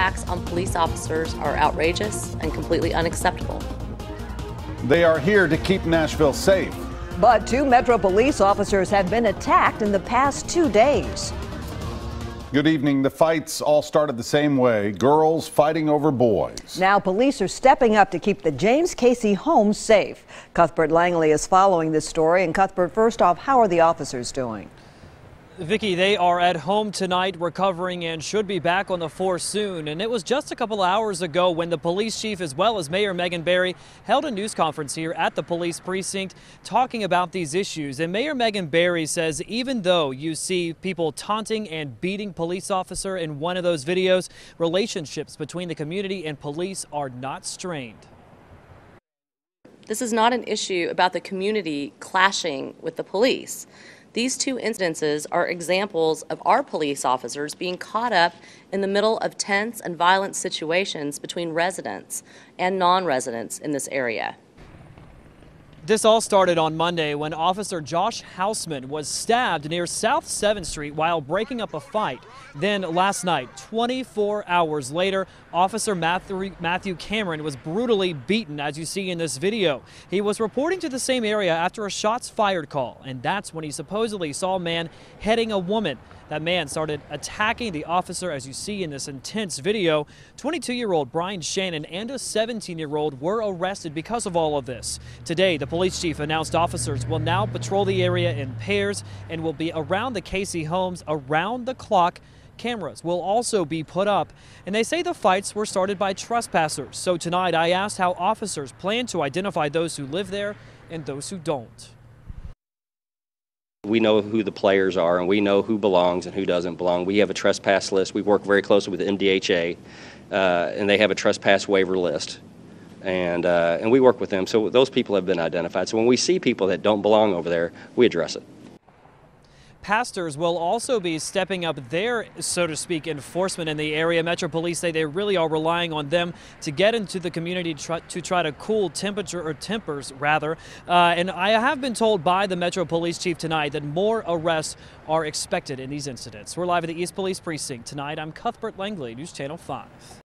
attacks on police officers are outrageous and completely unacceptable. They are here to keep Nashville safe. But 2 Metro police officers have been attacked in the past 2 days. Good evening. The fights all started the same way. Girls fighting over boys. Now police are stepping up to keep the James Casey home safe. Cuthbert Langley is following this story. And Cuthbert, first off, how are the officers doing? Vicki, they are at home tonight recovering and should be back on the force soon. And it was just a couple hours ago when the police chief as well as Mayor Megan Barry held a news conference here at the police precinct talking about these issues. And Mayor Megan Barry says even though you see people taunting and beating police officer in one of those videos, relationships between the community and police are not strained. This is not an issue about the community clashing with the police. These 2 incidences are examples of our police officers being caught up in the middle of tense and violent situations between residents and non-residents in this area. This all started on Monday when Officer Josh Houseman was stabbed near South 7th Street while breaking up a fight. Then last night, 24 hours later, Officer Matthew Cameron was brutally beaten, as you see in this video. He was reporting to the same area after a shots fired call, and that's when he supposedly saw a man heading a woman. That man started attacking the officer, as you see in this intense video. 22-year-old Brian Shannon and a 17-year-old were arrested because of all of this. Today, the police chief announced officers will now patrol the area in pairs and will be around the Casey homes around the clock. Cameras will also be put up, and they say the fights were started by trespassers. So tonight, I asked how officers plan to identify those who live there and those who don't. We know who the players are, and we know who belongs and who doesn't belong. We have a trespass list. We work very closely with the MDHA, and they have a trespass waiver list, and we work with them. So those people have been identified. So when we see people that don't belong over there, we address it. Pastors will also be stepping up their, so to speak, enforcement in the area. Metro Police say they really are relying on them to get into the community to try to cool tempers rather. And I have been told by the Metro Police Chief tonight that more arrests are expected in these incidents. We're live at the East Police Precinct tonight. I'm Cuthbert Langley, News Channel 5.